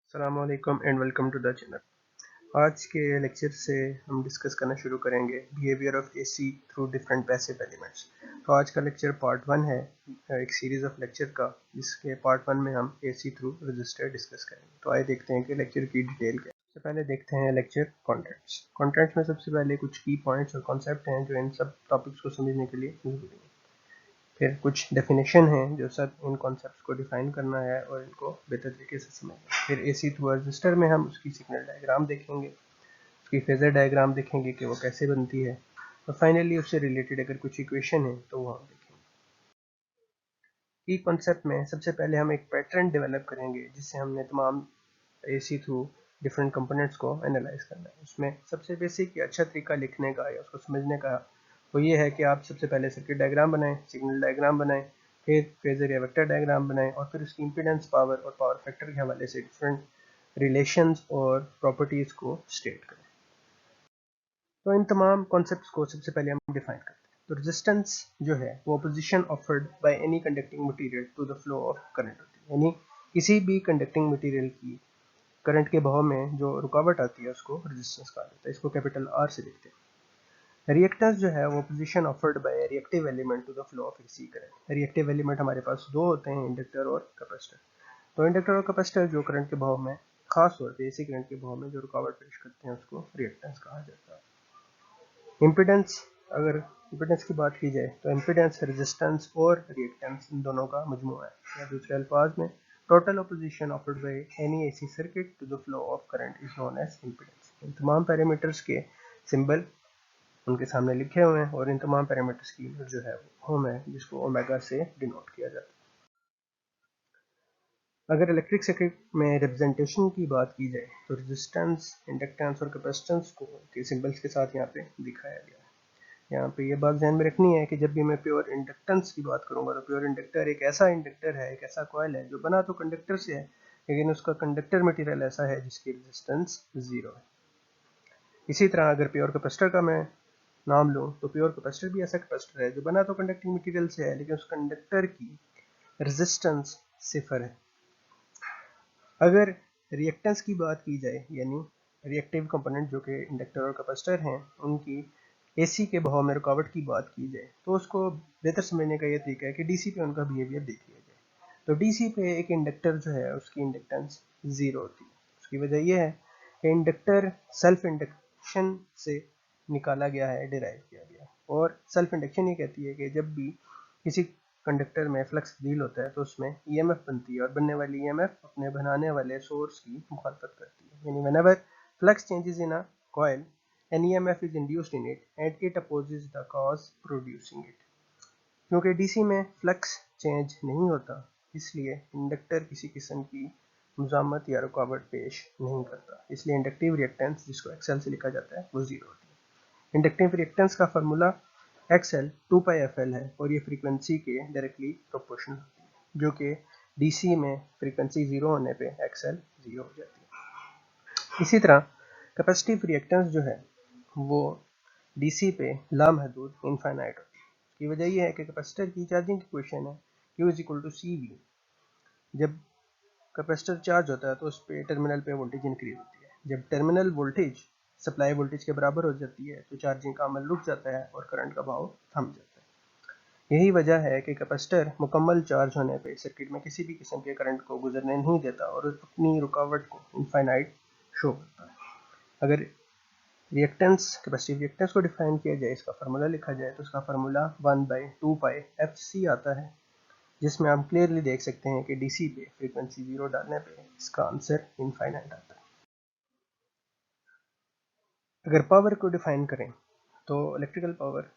अस्सलाम वालेकुम and welcome to the channel. आज के लेक्चर से हम डिस्कस करना शुरू करेंगे behaviour of AC through different passive elements. तो आज का लेक्चर पार्ट 1 है एक सीरीज ऑफ लेक्चर का, जिसके पार्ट 1 में हम एसी थ्रू रजिस्टर डिस्कस करेंगे। तो आइए देखते हैं कि लेक्चर की डिटेल क्या है। सबसे पहले देखते हैं लेक्चर कॉन्टेंट्स। कॉन्टेंट्स में सबसे पहले कुछ की पॉइंट्स और कॉन्सेप्ट हैं जो इन सब टॉपिक्स को समझने के लिए जरूरी है। फिर कुछ डेफिनेशन है जो सब इन कॉन्सेप्ट्स को डिफाइन करना है और इनको बेहतर तरीके से समझना। फिर एसी थ्रू रजिस्टर में हम उसकी सिग्नल डायग्राम देखेंगे, उसकी फेजर डायग्राम देखेंगे कि वो कैसे बनती है, और फाइनली उससे रिलेटेड अगर कुछ इक्वेशन है तो वो हम देखेंगे। की कॉन्सेप्ट में सबसे पहले हम एक पैटर्न डेवलप करेंगे जिससे हमने तमाम एसी थ्रू डिफरेंट कंपोनेंट्स को एनालाइज करना है। उसमें सबसे बेसिक या अच्छा तरीका लिखने का या उसको समझने का वो ये है कि आप सबसे पहले सर्किट डायग्राम बनाएं, सिग्नल डायग्राम बनाएं, फिर फेजर या वेक्टर डायग्राम बनाएं और फिर उसकी इंपीडेंस, पावर और पावर फैक्टर के हवाले से डिफरेंट रिलेशंस और प्रॉपर्टीज को स्टेट करें। तो इन तमाम कॉन्सेप्ट्स को सबसे पहले हम डिफाइन करते हैं। तो रेजिस्टेंस जो है वो opposition offered by any conducting material to the flow of current होती है, यानी किसी भी कंडक्टिंग मटेरियल की करंट के बहाव में जो रुकावट आती है उसको रेजिस्टेंस कहा जाता है। इसको कैपिटल आर से लिखते हैं। रिएक्टेंस जो है वो position offered by reactive element to the flow of AC current. Reactive element हमारे पास दो होते हैं, इंडक्टर और कैपेसिटर। तो इंडक्टर और कैपेसिटर जो करंट के बहाव में, खास तौर पे एसी करंट के बहाव में जो रुकावट पेश करते हैं उसको रिएक्टेंस कहा जाता है। इम्पीडेंस, अगर इम्पीडेंस की बात की जाए तो इम्पीडेंस रेजिस्टेंस और रिएक्टेंस इन दोनों का मजमूआ है, या दूसरे अल्फाज में total opposition offered by any AC circuit to the flow of current is known as impedance. इन तमाम पैरामीटर्स के सिंबल उनके सामने लिखे हुए हैं और इन तमाम पैरामीटर्स की यूनिट जो है वो ओम है, जिसको ओमेगा से डिनोट किया जाता है। अगर इलेक्ट्रिक सर्किट में रिप्रेजेंटेशन की बात की जाए तो रेजिस्टेंस, इंडक्टेंस और कैपेसिटेंस को के सिंबल्स के साथ यहाँ पे दिखाया गया है। यहाँ पे ये बात ध्यान में रखनी है कि जब भी मैं प्योर इंडक्टेंस की बात करूंगा तो प्योर इंडक्टर एक ऐसा इंडक्टर है, एक ऐसा कॉइल है जो बना तो कंडक्टर से है, लेकिन उसका कंडक्टर मटेरियल ऐसा है जिसकी रेजिस्टेंस जीरो है। इसी तरह अगर प्योर कैपेसिटर का मैं नाम लूँ तो प्योर कैपेसिटर भी ऐसा कैपेसिटर है जो बना तो कंडक्टिंग मटेरियल से है, लेकिन उस कंडक्टर की रेजिस्टेंस सिफर है। अगर रिएक्टेंस की बात की जाए, यानी रिएक्टिव कंपोनेंट जो कि इंडक्टर और कैपेसिटर हैं, उनकी एसी के बहाव में रुकावट की बात की जाए तो उसको बेहतर समझने का ये तरीका है कि डीसी पे उनका बिहेवियर देख लिया जाए। तो डीसी पे एक इंडक्टर जो है उसकी इंडक्टेंस जीरो होती है। उसकी वजह यह है कि इंडक्टर सेल्फ इंडक्शन से निकाला गया है, डिराइव किया गया है। और सेल्फ इंडक्शन ये कहती है कि जब भी किसी कंडक्टर में फ्लक्स तब्दील होता है तो उसमें ईएमएफ बनती है और बनने वाली ईएमएफ अपने बनाने वाले सोर्स की मुखालफत करती है, यानी whenever flux changes in a coil an EMF is induced in it and it opposes the cause producing it। क्योंकि डीसी में फ्लक्स चेंज नहीं होता, इसलिए इंडक्टर किसी किस्म की मुजामत या रुकावट पेश नहीं करता, इसलिए इंडक्टिव रिएक्टेंस, जिसको एक्सएल से लिखा जाता है, वो जीरो होती है। इंडक्टिव रिएक्टेंस का फार्मूला एक्सएल 2πfl है और ये फ्रीक्वेंसी के डायरेक्टली प्रोपोर्शनल होती है, जो कि डीसी में फ्रीक्वेंसी जीरो होने पे एक्सएल जीरो हो जाती है। इसी तरह कैपेसिटिव रिएक्टेंस जो है वो डीसी पे लामहदूद इनफाइनाइट होती है। इसकी वजह यह है कि कैपेसिटर की चार्जिंग इक्वेशन है Q is equal to CV। जब कैपेसिटर चार्ज होता है तो उस पे टर्मिनल पे वोल्टेज इंक्रीज होती है। जब टर्मिनल वोल्टेज सप्लाई वोल्टेज के बराबर हो जाती है तो चार्जिंग का अमल रुक जाता है और करंट का बहाव थम जाता है। यही वजह है कि कैपेसिटर मुकम्मल चार्ज होने पे सर्किट में किसी भी किस्म के करंट को गुजरने नहीं देता और अपनी रुकावट को इनफाइनाइट शो करता है। अगर रिएक्टेंस, कैपेसिटिव रिएक्टेंस को डिफाइन किया जाए, इसका फार्मूला लिखा जाए तो उसका फार्मूला 1/2πfc आता है, जिसमें आप क्लियरली देख सकते हैं कि डीसी पे फ्रीक्वेंसी जीरो डालने पे इसका आंसर इनफाइनाइट आता है। अगर पावर को डिफाइन करें तो electrical power,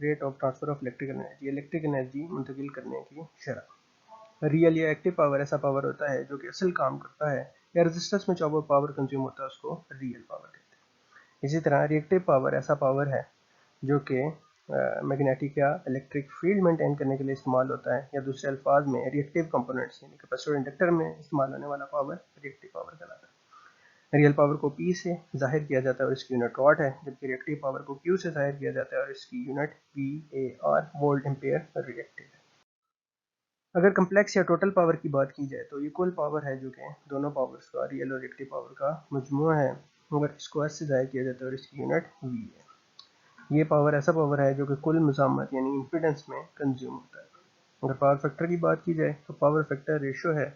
rate of transfer of electric energy मुंतकिल करने की शरह। रियल या एक्टिव पावर ऐसा पावर होता है जो कि असल काम करता है, या रेजिस्टेंस में जो पावर कंज्यूम होता है उसको रियल पावर कहते हैं। इसी तरह रिएक्टिव पावर ऐसा पावर है जो कि मैग्नेटिक या इलेक्ट्रिक फील्ड मेंटेन करने के लिए इस्तेमाल होता है, या दूसरे अल्फाज में रिएक्टिव कंपोनेंट्स यानी कैपेसिटर इंडक्टर में इस्तेमाल होने वाला पावर रिएक्टिव पावर कहलाता है। रियल पावर को P से जाहिर किया जाता है और इसकी यूनिट वॉट है, जबकि रिएक्टिव पावर को Q से जाहिर किया जाता है और इसकी unit VAR, volt ampere reactive है। अगर कम्प्लेक्स या टोटल पावर की बात की जाए तो ये कुल पावर है जो कि दोनों पावर्स का, रियल और रिएक्टिव पावर का मजमूआ है। अगर इसको S से ज़ाहिर किया जाता है और इसकी यूनिट V है। ये पावर ऐसा पावर है जो कि कुल मज़ामत यानी इम्पीडेंस में कंज्यूम होता है। अगर पावर फैक्टर की बात की जाए तो पावर फैक्टर रेशो है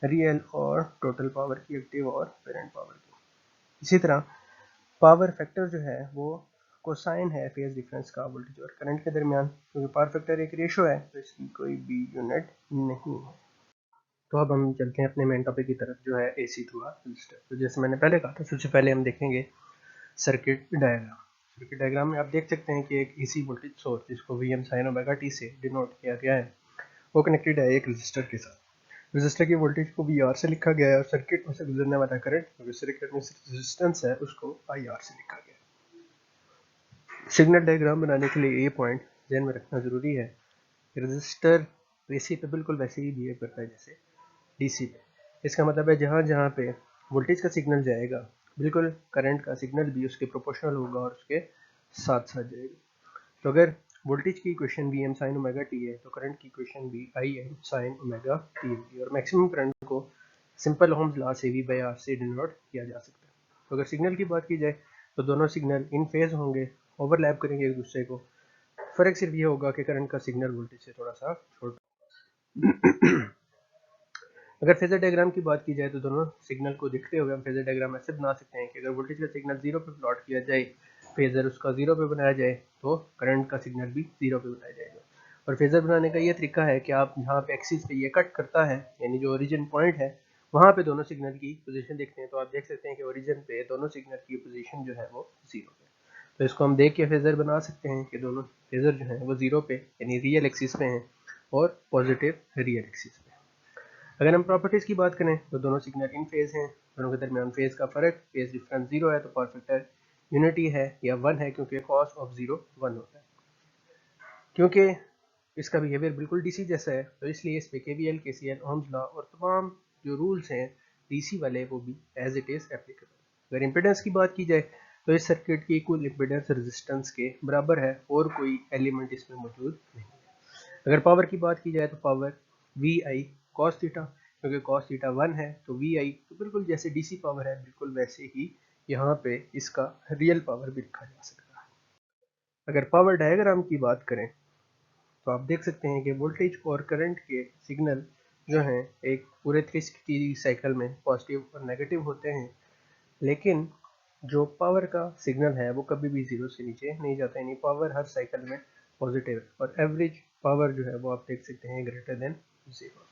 रियल और टोटल पावर की, एक्टिव और पेरेंट पावर की। इसी तरह पावर फैक्टर जो है वो कोसाइन है फेज डिफरेंस का वोल्टेज और करंट के दरमियान। क्योंकि पावर फैक्टर एक रेशो है तो इसकी कोई भी यूनिट नहीं है। तो अब हम चलते हैं अपने मेन टॉपिक की तरफ जो है AC थ्रू रजिस्टर। तो जैसे मैंने पहले कहा था, सबसे पहले हम देखेंगे सर्किट डायग्राम। सर्किट डायग्राम में आप देख सकते हैं कि एक AC वोल्टेज सोर्स जिसको Vm sin ओमेगा t से डिनोट किया गया है वो कनेक्टेड है एक रजिस्टर के साथ। रजिस्टर की वोल्टेज को VR से लिखा गया है और सर्किट में से गुजरने वाला करंट, क्योंकि सर्किट में रेजिस्टेंस है, उसको IR से लिखा गया है। सिग्नल डायग्राम बनाने के लिए ये पॉइंट ध्यान में रखना जरूरी है। रजिस्टर AC पे बिल्कुल वैसे ही बिहेव करता है जैसे DC पे। इसका मतलब है जहाँ जहाँ पे वोल्टेज का सिग्नल जाएगा बिल्कुल करंट का सिग्नल भी उसके प्रोपोर्शनल होगा और उसके साथ साथ जाएगा। तो अगर वोल्टेज की equation Vm sin omega t है तो करंट की इक्वेशन भी Im sin ओमेगा t होगी और मैक्सिमम करंट को सिंपल ओम्स लॉ से V/R से डिनोट किया जा सकता है। तो अगर सिग्नल की बात की जाए तो दोनों सिग्नल इन फेज होंगे, ओवरलैप करेंगे एक दूसरे को। फर्क सिर्फ ये होगा कि करंट का सिग्नल वोल्टेज से थोड़ा सा छोटा। अगर फेजर डायग्राम की बात की जाए तो दोनों सिग्नल को देखते हुए हम फेजर डायग्राम ऐसे बना सकते हैं कि अगर वोल्टेज का सिग्नल 0 पे प्लॉट किया जाए, फेजर उसका 0 पे बनाया जाए, तो करंट का सिग्नल भी 0 पे बनाया जाएगा। और फेजर बनाने का ये तरीका है कि आप जहाँ पे एक्सिस पे ये कट करता है यानी जो ओरिजिन पॉइंट है वहाँ पे दोनों सिग्नल की पोजीशन देखते हैं तो आप देख सकते हैं कि ओरिजिन पे दोनों सिग्नल की पोजीशन जो है वो 0 पे। तो इसको हम देख के फेजर बना सकते हैं कि दोनों फेजर जो है वो 0 पे यानी रियल एक्सिस पे हैं और पॉजिटिव रियल एक्सिस पे। अगर हम प्रॉपर्टीज़ की बात करें तो दोनों सिग्नल इन फेज़ हैं, दोनों के दरमियान फेज़ का फ़र्क, फेज़ डिफरेंस 0 है तो पावर फैक्टर यूनिटी है या 1 है क्योंकि कॉस ऑफ 0 1 होता है। क्योंकि इसका बिहेवियर बिल्कुल DC जैसा है तो इसलिए इस पे KVL, KCL, ओम्स लॉ और तमाम जो रूल्स हैं DC वाले वो भी एज इट इज़ एप्लीकेबल। अगर इम्पीडेंस की बात की जाए तो इस सर्किट की कुल इम्पीडेंस रेजिस्टेंस के बराबर है और कोई एलिमेंट इसमें मौजूद नहीं है। अगर पावर की बात की जाए तो पावर VI cos थीटा, क्योंकि cos थीटा 1 है तो VI तो बिल्कुल जैसे DC पावर है बिल्कुल वैसे ही यहाँ पे इसका रियल पावर भी लिखा जा सकता है। अगर पावर डायग्राम की बात करें तो आप देख सकते हैं कि वोल्टेज और करंट के सिग्नल जो हैं एक पूरे 360 साइकिल में पॉजिटिव और नेगेटिव होते हैं, लेकिन जो पावर का सिग्नल है वो कभी भी 0 से नीचे नहीं जाता, यानी पावर हर साइकिल में पॉजिटिव है और एवरेज पावर जो है वो आप देख सकते हैं ग्रेटर देन 0।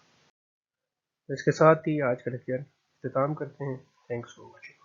तो इसके साथ ही आज का लेक्चर इख्तिताम करते हैं। Thanks for watching.